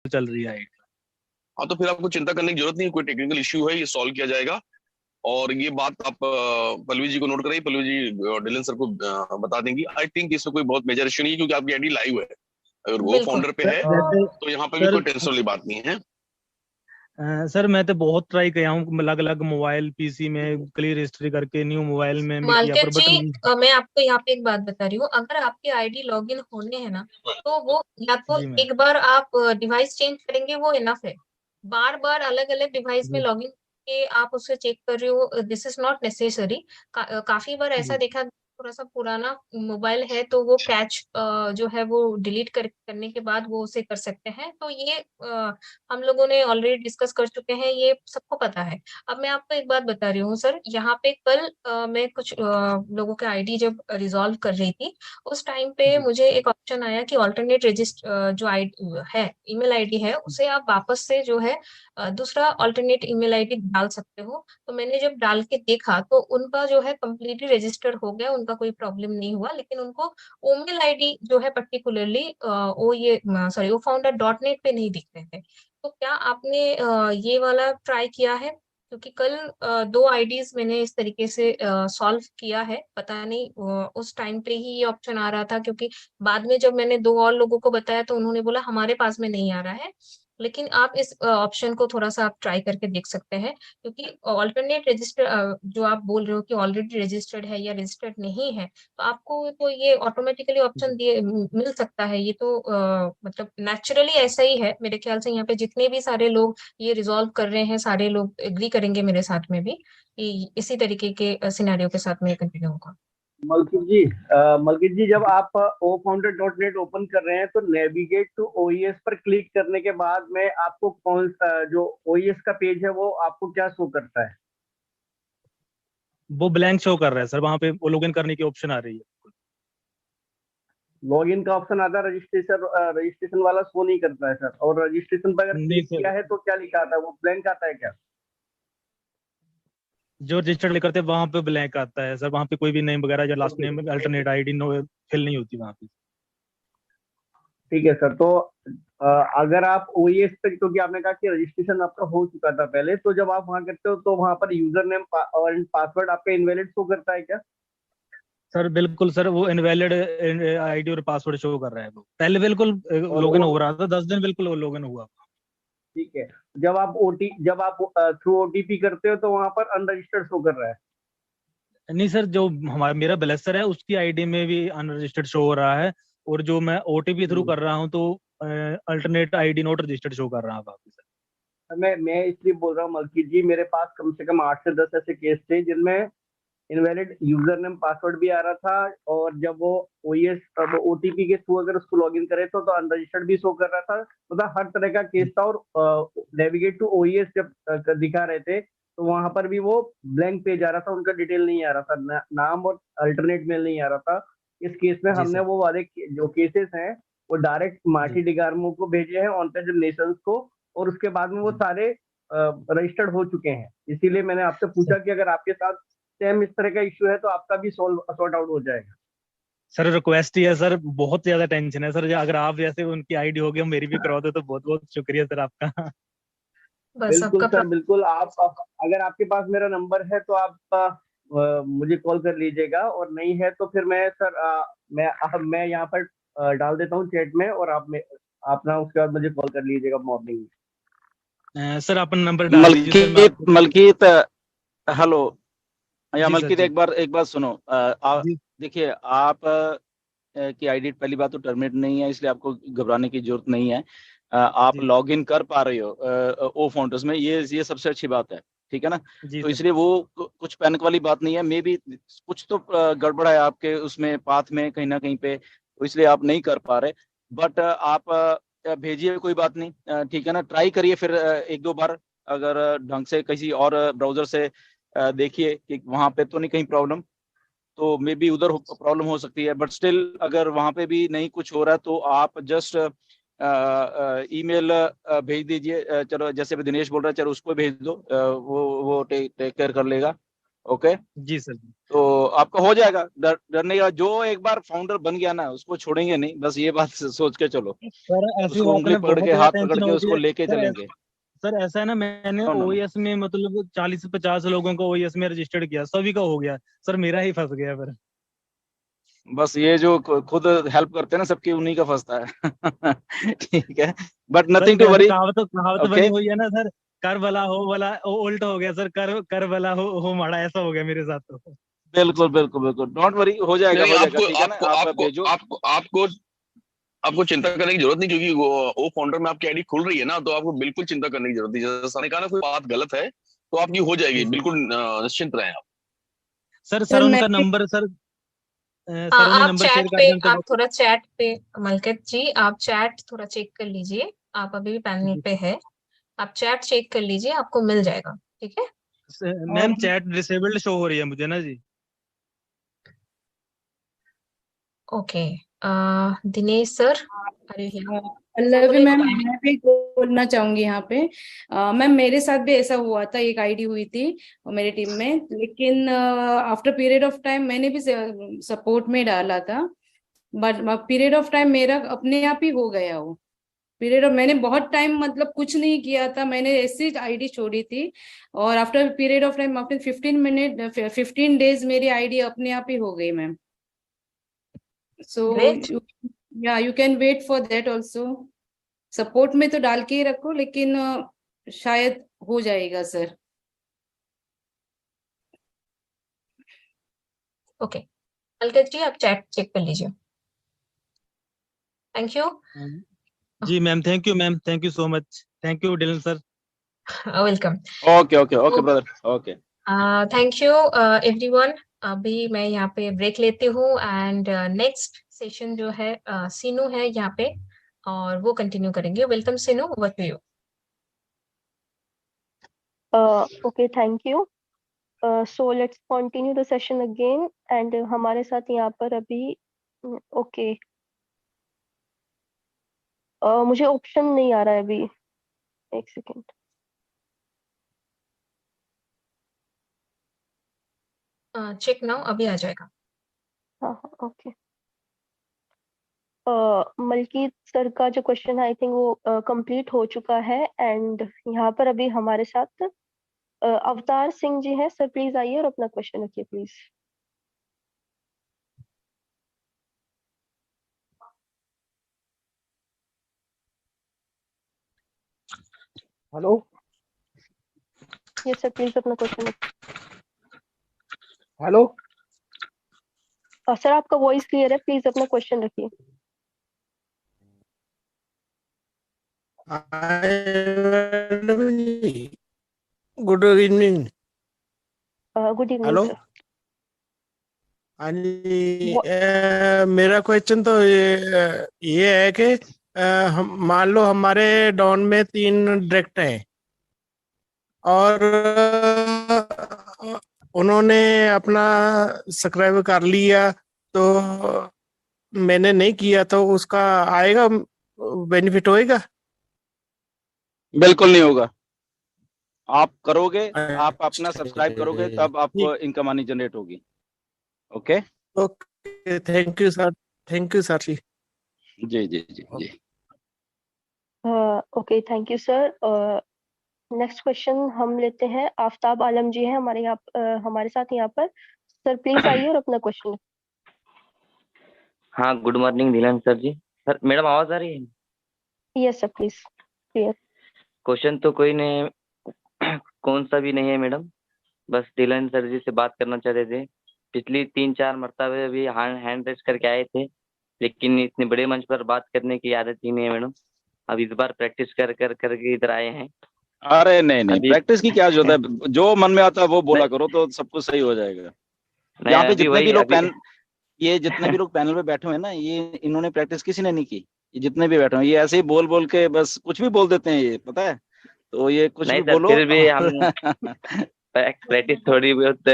चल रही है। हाँ, तो फिर आपको चिंता करने की जरूरत नहीं, कोई टेक्निकल इश्यू है, ये सॉल्व किया जाएगा। और ये बात आप पल्लवी जी को नोट कराइए, पल्लवी जी डिलन सर को बता देंगी। आई थिंक इसमें कोई बहुत मेजर इश्यू नहीं है, क्योंकि आपकी आईडी लाइव है। अगर वो बिल्कुल। फाउंडर पे है वैसे तो यहाँ पे भी सर कोई टेंशन वाली बात नहीं है। सर मैं तो बहुत ट्राई किया हूँ, अलग अलग मोबाइल पीसी में क्लियर हिस्ट्री करके, न्यू मोबाइल में भी किया, मालतीय पर जी, बट मैं आपको यहाँ पे एक बात बता रही हूँ। अगर आपकी आईडी लॉगिन होने है ना, तो वो या तो जी मैम। एक बार आप डिवाइस चेंज करेंगे, वो इनफ है। बार बार अलग अलग डिवाइस में जी लॉगिन के आप उससे चेक कर रहे हो, दिस इज नॉट नेसेसरी। काफी बार ऐसा जी देखा, थोड़ा सा पुराना मोबाइल है तो वो कैच जो है वो डिलीट करने के बाद वो उसे कर सकते हैं। तो ये हम लोगों ने ऑलरेडी डिस्कस कर चुके हैं, ये सबको पता है। अब मैं आपको एक बात बता रही हूँ सर, यहाँ पे कल मैं कुछ लोगों के आईडी जब रिजॉल्व कर रही थी, उस टाइम पे जी मुझे एक ऑप्शन आया कि ऑल्टरनेट रजिस्टर जो आईडी है, ईमेल आईडी है, उसे आप वापस से जो है दूसरा ऑल्टरनेट ईमेल आईडी डाल सकते हो। तो मैंने जब डाल के देखा तो उनका जो है कम्प्लीटली रजिस्टर हो गया, उनका कोई प्रॉब्लम नहीं हुआ। लेकिन उनको ईमेल आईडी जो है पर्टिकुलरली वो ये सॉरी वो फाउंडर डॉट नेट पे नहीं दिख रहे थे। तो क्या आपने ये वाला ट्राई किया है? क्योंकि कल दो आईडीज मैंने इस तरीके से सॉल्व किया है। पता नहीं उस टाइम पे ही ये ऑप्शन आ रहा था, क्योंकि बाद में जब मैंने दो और लोगों को बताया तो उन्होंने बोला हमारे पास में नहीं आ रहा है। लेकिन आप इस ऑप्शन को थोड़ा सा आप ट्राई करके देख सकते हैं, क्योंकि ऑल्टरनेट रजिस्टर जो आप बोल रहे हो कि ऑलरेडी रजिस्टर्ड है या रजिस्टर्ड नहीं है, तो आपको तो ये ऑटोमेटिकली ऑप्शन जी दिए मिल सकता है। ये तो मतलब नेचुरली ऐसा ही है मेरे ख्याल से। यहाँ पे जितने भी सारे लोग ये रिजॉल्व कर रहे हैं, सारे लोग एग्री करेंगे मेरे साथ में भी कि इसी तरीके के सिनेरियो के साथ में कंटिन्यू होगा। मलकित जी, जब आप ओ फाउंडर डॉट नेट ओपन कर रहे हैं तो नेविगेट टू ओईएस पर क्लिक करने के बाद में आपको कौन सा जो ओईएस का पेज है वो आपको क्या शो करता है? वो ब्लैंक शो कर रहा है सर, वहां पे वो लॉगिन करने की ऑप्शन आ रही है। लॉगिन का ऑप्शन आता है, रजिस्ट्रेशन वाला शो नहीं करता है सर। और रजिस्ट्रेशन पर अगर नहीं क्लिक सर, किया है तो क्या लिखा आता है, वो ब्लैंक आता है क्या? जो रजिस्टर्ड लेकर थे वहां पे ब्लैंक आता है सर, वहां पे कोई भी नेम वगैरह या last name alternate ID no fill नहीं होती वहां पे। ठीक है सर। तो अगर आप ओईएस पे, क्योंकि आपने कहा कि रजिस्ट्रेशन आपका हो चुका था पहले, तो जब आप वहां करते हो तो वहां पर यूजर नेम और पासवर्ड आपका इनवैलिड शो करता है क्या? सर बिल्कुल सर, वो इनवैलिड आईडी और पासवर्ड शो कर रहा है। वो पहले बिल्कुल और लॉगिन हो रहा था, 10 दिन बिल्कुल लॉगिन हुआ। ठीक है, जब आप थ्रू ओटीपी करते हो तो वहां पर अनरजिस्टर्ड शो कर रहा है? नहीं सर, जो हमारा मेरा ब्लेसर है उसकी आईडी में भी अनरजिस्टर्ड शो हो रहा है, और जो मैं ओटीपी थ्रू कर रहा हूँ तो alternate ID not registered show कर रहा है वापस सर। मैं इसलिए बोल रहा हूँ मलकीत जी, मेरे पास कम से कम 8 से 10 ऐसे केस थे जिनमें इनवैलिड यूजर नेम पासवर्ड भी आ रहा था, और जब वो ओईएस अब ओटीपी के थ्रू अगर उसको लॉगिन करे तो अनरजिस्टर्ड भी शो कर रहा था। मतलब हर तरह का केस था। और नेविगेट टू ओईएस जब दिखा रहे थे तो वहां पर भी वो ब्लैंक पेज आ रहा था, उनका डिटेल नहीं आ रहा था, नाम और अल्टरनेट मेल नहीं आ रहा था। इस केस में जी हमने सर। वो वाले जो केसेस हैं वो डायरेक्ट मार्टी जी डिगार्मो को भेजे हैं, ऑन नेशंस को, और उसके बाद में वो जी सारे रजिस्टर्ड हो चुके हैं। इसीलिए मैंने आपसे सर। पूछा कि अगर आपके साथ सेम इस तरह का इश्यू है तो आपका भी सॉर्ट आउट हो जाएगा। सर रिक्वेस्ट ही है सर, बहुत ज्यादा टेंशन है सर, अगर आप जैसे उनकी आईडी होगी मेरी भी करवा दो तो बहुत बहुत शुक्रिया सर आपका। बस बिल्कुल आपका सर, बिल्कुल। अगर आपके पास मेरा नंबर है तो आप मुझे कॉल कर लीजिएगा, और नहीं है तो फिर मैं सर मैं यहाँ पर डाल देता हूँ चैट में, और आप ना उसके बाद मुझे कॉल कर लीजिएगा मॉर्निंग में। सर अपन नंबर डाल दीजिए सर, मैं मलकीत आपको। मलकीत हेलो। या जी सर। मलकीत, जी एक बात सुनो। जी देखिए, आप की आईडी पहली बात तो टर्मिनेट नहीं है, इसलिए आपको घबराने की जरूरत नहीं है। आप जी लॉग इन कर पा रहे हो ओ फाउंडर्स में, ये सबसे अच्छी बात है। ठीक है ना? जी तो सर। इसलिए वो कुछ पैनिक वाली बात नहीं है। मे बी कुछ तो गड़बड़ है आपके उसमें पाथ में कहीं ना कहीं पे, तो इसलिए आप नहीं कर पा रहे। बट आप भेजिए, कोई बात नहीं। ठीक है ना? ट्राई करिए फिर एक दो बार, अगर ढंग से किसी और ब्राउजर से देखिए कि वहां पे तो नहीं कहीं प्रॉब्लम, तो मे बी उधर प्रॉब्लम हो सकती है। बट स्टिल अगर वहां पे भी नहीं कुछ हो रहा है तो आप जस्ट ईमेल भेज दीजिए। चलो, जैसे भी दिनेश बोल रहा है, चलो उसको भेज दो। वो टेक केयर कर लेगा। ओके जी सर। तो आपका हो जाएगा, डरने का। जो एक बार फाउंडर बन गया ना उसको छोड़ेंगे नहीं, बस ये बात सोच के चलो। सर ऐसी उसको बात है उंगली ना, पकड़ बहुत के, ज्यादा हाथ पकड़ टेंशन के होती उसको है लेके सर। चलेंगे। सर ऐसा है ना, मैंने नो नो नो, ओएस में मतलब 40 से 50 लोगों को ओएस में रजिस्टर्ड किया, सभी का हो गया सर, मेरा ही फंस गया फिर। बस ये जो खुद हेल्प करते हैं ना सबकी, उन्हीं का फंसता है। ठीक है, बट सर नथिंग टू वैसे वरी। कहावत बनी ओके, हुई है ना सर, कर भला हो भला, उल्ट हो गया सर, कर कर भला हो माड़ा, ऐसा हो गया मेरे साथ तो। बिल्कुल बिल्कुल बिल्कुल, डोंट वरी, हो जाएगा नहीं, हो जाएगा, आपको ठीक है ना। आपको आप आपको भेजो। आपको आपको आपको चिंता करने की जरूरत नहीं, क्योंकि वो फाउंडर में आपकी आईडी खुल रही है ना, तो आपको बिल्कुल चिंता करने की जरूरत नहीं। जैसे सर ने कहा ना, कोई बात गलत है तो आपकी हो जाएगी, जी सर। बिल्कुल निश्चिंत रहें आप। सर सर मैं उनका नंबर सर, सर उन्हें आप नंबर शेयर चैट कर पे, दें तो आप थोड़ा चैट पे, मलकत जी आप चैट थोड़ा चेक कर लीजिए, आप अभी भी पैनल पे है, आप चैट चेक कर लीजिए, आपको मिल जाएगा, ठीक है। और मैम चैट डिसेबल्ड शो हो रही है मुझे ना जी। ओके, दिनेश सर, अरे पल्लवी मैम, मैं भी बोलना चाहूंगी यहाँ पे। मैम मेरे साथ भी ऐसा हुआ था, एक आईडी हुई थी मेरी टीम में, लेकिन आफ्टर पीरियड ऑफ टाइम मैंने भी सपोर्ट में डाला था, बट पीरियड ऑफ टाइम मेरा अपने आप ही हो गया वो पीरियड ऑफ, मैंने बहुत टाइम मतलब कुछ नहीं किया था, मैंने ऐसी आईडी छोड़ी थी, और after period of time, after 15 days मेरी आईडी अपने आप ही हो गई मैम। So great. या you can wait for that also. Support में तो डाल के ही रखो, लेकिन शायद हो जाएगा सर। ओके, मलकत जी आप चैट चेक कर लीजिए। Thank you. जी ma'am, thank you ma'am, thank you so much, thank you Dillon sir. Welcome. Okay okay okay brother, okay. Thank you everyone. अभी मैं यहाँ पे ब्रेक लेती हूँ, एंड नेक्स्ट सेशन जो है सीनू है यहाँ पे, और वो कंटिन्यू करेंगे। Welcome Seenu, over to you. Okay, thank you. So let's continue the session again, and हमारे साथ यहाँ पर अभी ओके मुझे ऑप्शन नहीं आ रहा है अभी, एक सेकेंड। चेक नाउ, अभी आ जाएगा। हाँ हाँ ओके। मलकीत सर का जो क्वेश्चन है आई थिंक वो कंप्लीट हो चुका है, एंड यहाँ पर अभी हमारे साथ अवतार सिंह जी हैं। सर प्लीज आइए और अपना क्वेश्चन रखिए please. Hello. Yes sir, please अपना क्वेश्चन रखिए। हेलो सर आपका वॉइस क्लियर है, प्लीज अपना क्वेश्चन रखिए। Good evening. Good evening hello. Sir. हाँ जी, मेरा क्वेश्चन तो ये है कि हम मान लो हमारे डाउन में 3 डायरेक्ट हैं, और उन्होंने अपना सब्सक्राइब कर लिया, तो मैंने नहीं किया, तो उसका आएगा, बेनिफिट होएगा? बिल्कुल नहीं होगा। आप करोगे, आप अपना सब्सक्राइब करोगे, तब आपको इनकम आनी जनरेट होगी। Okay okay, thank you sir, thank you sir जी। जी जी जी जी। Okay thank you sir. Next question हम लेते हैं, आफ्ताब आलम जी हैं हमारे यहाँ हमारे साथ यहाँ पर। सर प्लीज आइए और अपना क्वेश्चन। हाँ, गुड मॉर्निंग धीलन सर जी। सर मैडम आवाज आ रही है? Yes sir please clear. Question तो कोई नहीं, कौन सा भी नहीं है मैडम, बस धीलन सर जी से बात करना चाहते थे। पिछली 3-4 मरतबे भी हैंड रेस करके आए थे, लेकिन इतने बड़े मंच पर बात करने की आदत ही नहीं है मैडम। अब इस बार प्रैक्टिस कर कर करके इधर आए हैं। अरे नहीं नहीं, प्रैक्टिस की क्या जरूरत है, जो मन में आता है वो बोला करो, तो सब कुछ सही हो जाएगा। यहाँ पे जितने भी लोग ये जितने भी लोग पैनल पे बैठे हुए हैं ना, ये इन्होंने प्रैक्टिस किसी ने नहीं की। ये जितने भी बैठे हुए, ये ऐसे ही बोल बोल के बस कुछ भी बोल देते हैं, ये पता है। तो ये कुछ भी बोलो, फिर भी हम प्रैक्टिस थोड़ी बहुत